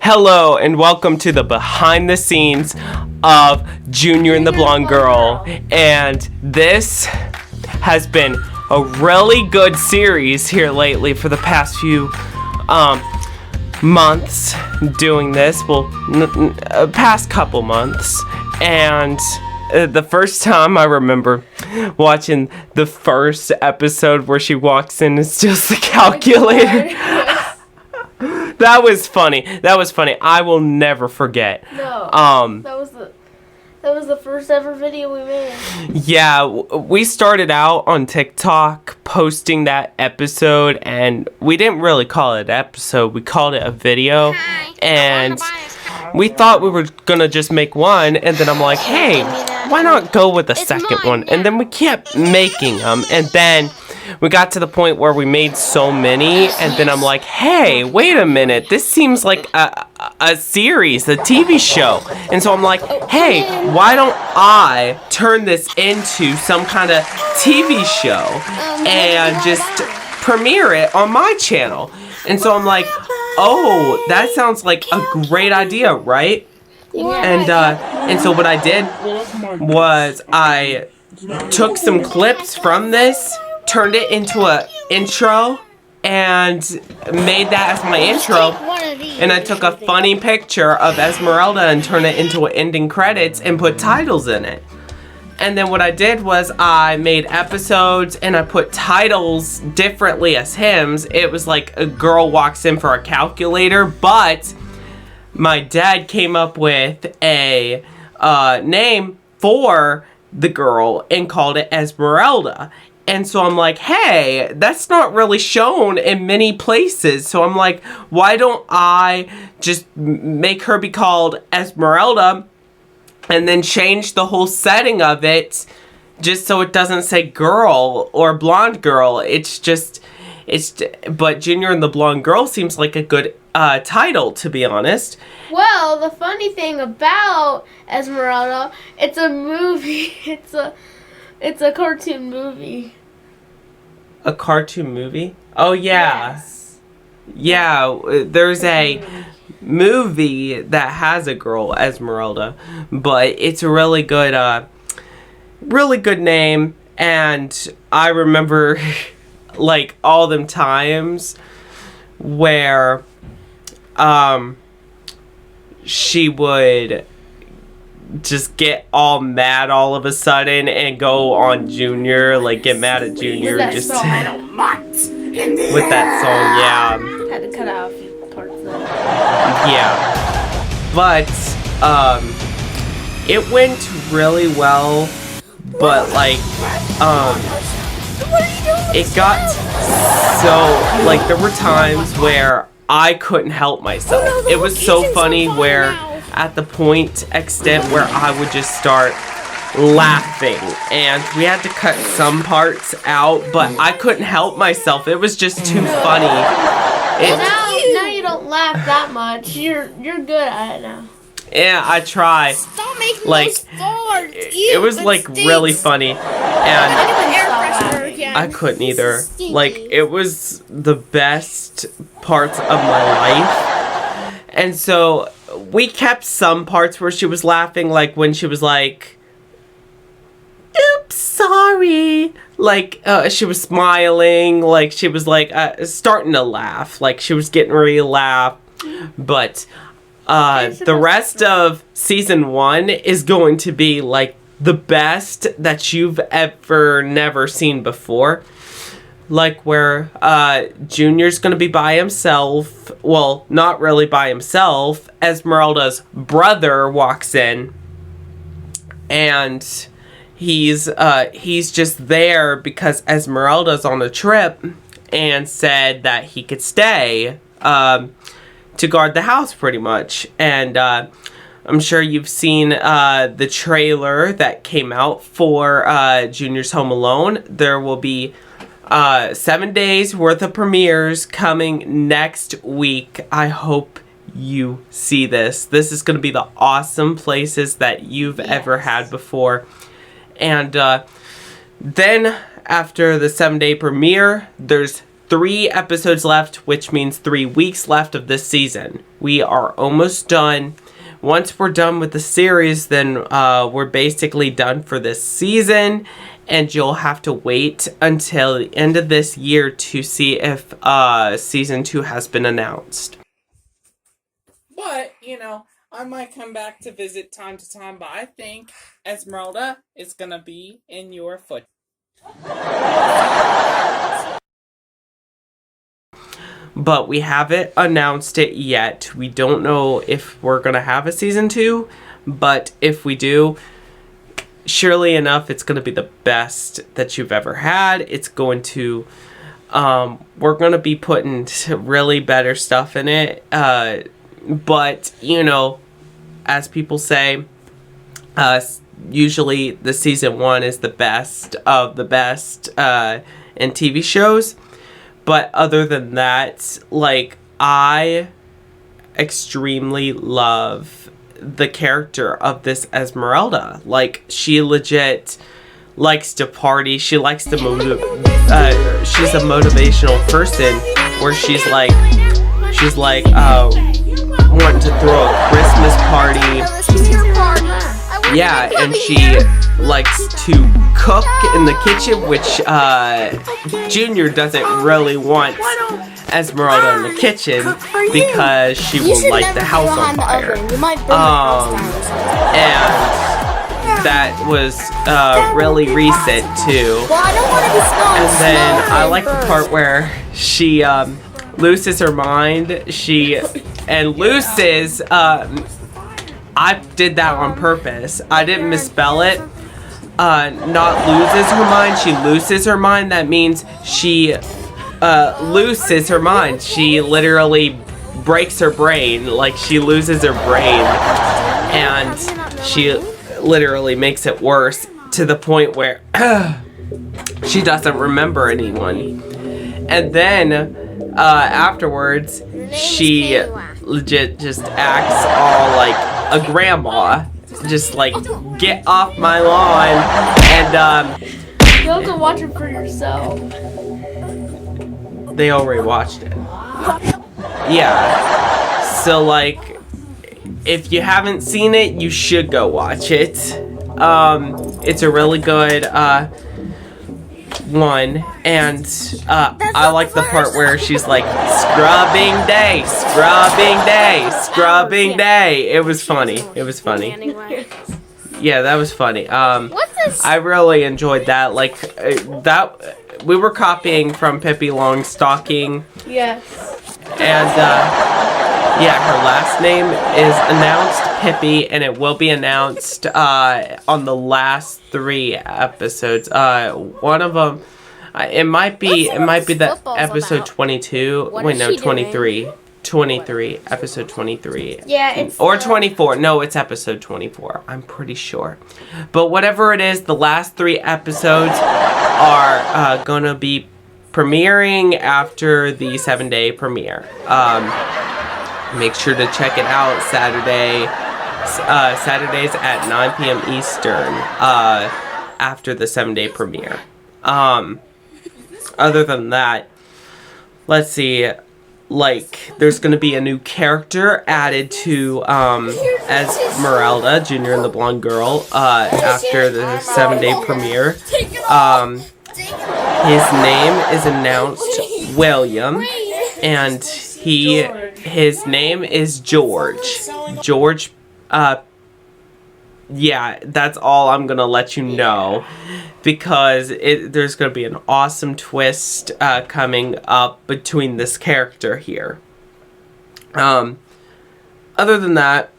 Hello and welcome to the behind the scenes of Junior and the Blonde Girl. And this has been a really good series here lately for the past few months doing this. Well, past couple months. And the first time I remember watching the first episode where she walks in and steals the calculator. That was funny. I will never forget. No. That was the first ever video we made. Yeah, we started out on TikTok posting that episode, and we didn't really call it an episode. We called it a video. And we thought we were gonna just make one, and then I'm like, hey, why not go with the second one? And then we kept making them, and then we got to the point where we made so many, and then I'm like, hey, wait a minute, this seems like a series, a TV show. And so I'm like, hey, why don't I turn this into some kind of TV show and just premiere it on my channel? And so I'm like, oh, that sounds like a great idea, right? And so what I did was I took some clips from this, turned it into a intro, and made that as my intro. And I took a funny picture of Esmeralda and turned it into an ending credits and put titles in it. And then what I did was I made episodes and I put titles differently as hymns. It was like a girl walks in for a calculator, but my dad came up with a name for the girl and called it Esmeralda. And so I'm like, hey, that's not really shown in many places. So I'm like, why don't I just make her be called Esmeralda and then change the whole setting of it just so it doesn't say girl or blonde girl. But Junior and the Blonde Girl seems like a good title, to be honest. Well, the funny thing about Esmeralda, it's a movie. It's a cartoon movie. A cartoon movie? Oh, yeah. Yes. Yeah, there's a movie that has a girl, Esmeralda, but it's a really good name. And I remember, like, all them times where, she would just get all mad all of a sudden and go on Junior, like get mad at Junior just with that song, yeah. Had to cut out a few parts of it. Yeah. But it went really well, but like it got so, like, there were times where I couldn't help myself. It was so funny where at the extent where I would just start laughing, and we had to cut some parts out, but I couldn't help myself. It was just too funny. Now you don't laugh that much. You're good at it now. Yeah, I try. Stop making like those farts. it was like really funny, and I couldn't either. Stinky. Like, it was the best parts of my life. And so we kept some parts where she was laughing, like when she was like, oops, sorry. Like, she was smiling, like she was like starting to laugh, like she was getting ready to laugh. But the rest of season 1 is going to be like the best that you've never seen before. Like where Junior's gonna be by himself. Well, not really by himself. Esmeralda's brother walks in, and he's just there because Esmeralda's on a trip and said that he could stay to guard the house pretty much. And I'm sure you've seen the trailer that came out for Junior's Home Alone. There will be 7 days worth of premieres coming next week. I hope you see this. This is going to be the awesome places that you've ever had before. And then after the 7-day premiere, there's 3 episodes left, which means 3 weeks left of this season. We are almost done. Once we're done with the series, then we're basically done for this season. And you'll have to wait until the end of this year to see if season 2 has been announced. But, I might come back to visit time to time, but I think Esmeralda is going to be in your foot. But we haven't announced it yet. We don't know if we're going to have a season 2, but if we do, surely enough, it's going to be the best that you've ever had. It's going to, we're going to be putting really better stuff in it. But, as people say, usually the season 1 is the best of the best in TV shows. But other than that, I extremely love the character of this Esmeralda. She legit likes to party. She likes to she's a motivational person where she's wanting to throw a Christmas party. Yeah, and she likes to cook in the kitchen, which Junior doesn't really want Esmeralda in the kitchen because she will light the house on fire. And that was really recent too. And then I like the part where she loses her mind. I did that on purpose. I didn't misspell it. Not loses her mind. She loses her mind. That means she loses her mind. She literally breaks her brain. She loses her brain. And she literally makes it worse to the point where she doesn't remember anyone. And then afterwards, she legit just acts all like a grandma. Just get off my lawn. And you have to watch it for yourself. They already watched it. Yeah. So if you haven't seen it, you should go watch it. It's a really good one, and I like the part where she's like, scrubbing day, scrubbing day, scrubbing day. It was funny. Yeah, that was funny. What's this? I really enjoyed that. That we were copying from Pippi Longstocking. Yes. And her last name is announced, Pippi, and it will be announced on the last 3 episodes. One of them, it might be the episode 22. Wait, no, 23. 23, episode 23. Yeah, it's... Or 24. No, it's episode 24. I'm pretty sure. But whatever it is, the last 3 episodes are gonna be premiering after the 7-day premiere. Make sure to check it out Saturdays at 9 p.m. Eastern after the 7-day premiere. Other than that, let's see. There's going to be a new character added to Esmeralda, Junior and the Blonde Girl, after the 7-day premiere. His name is announced William, and his name is George. George, yeah, that's all I'm going to let you know. Because there's going to be an awesome twist coming up between this character here. Other than that,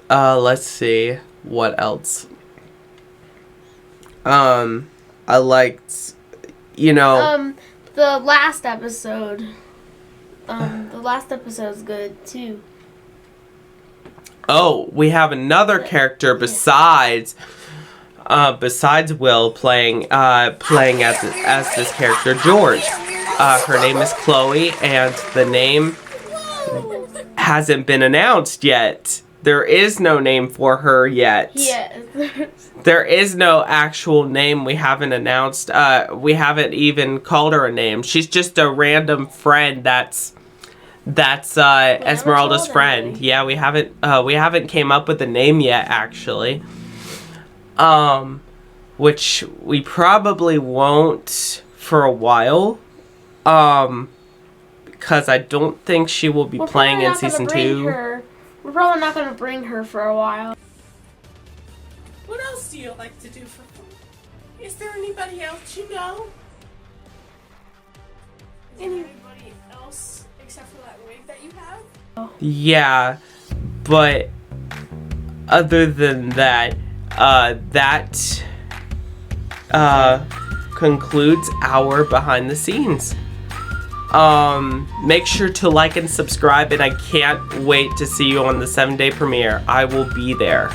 let's see what else. I liked, the last episode. The last episode's good too. Oh, we have another character besides Will playing as this character, George. Her name is Chloe, and the name hasn't been announced yet. There is no name for her yet. Yes. There is no actual name we haven't announced. We haven't even called her a name. She's just a random friend that's Esmeralda's friend. Yeah, we haven't came up with a name yet, actually. Which we probably won't for a while. Because I don't think she will be playing in season 2. We're probably not gonna bring her for a while. What else do you like to do for fun? Is there anybody else you know? Anybody else except for that wig that you have? Yeah, but other than that, concludes our behind the scenes. Make sure to like and subscribe, and I can't wait to see you on the 7-day premiere. I will be there.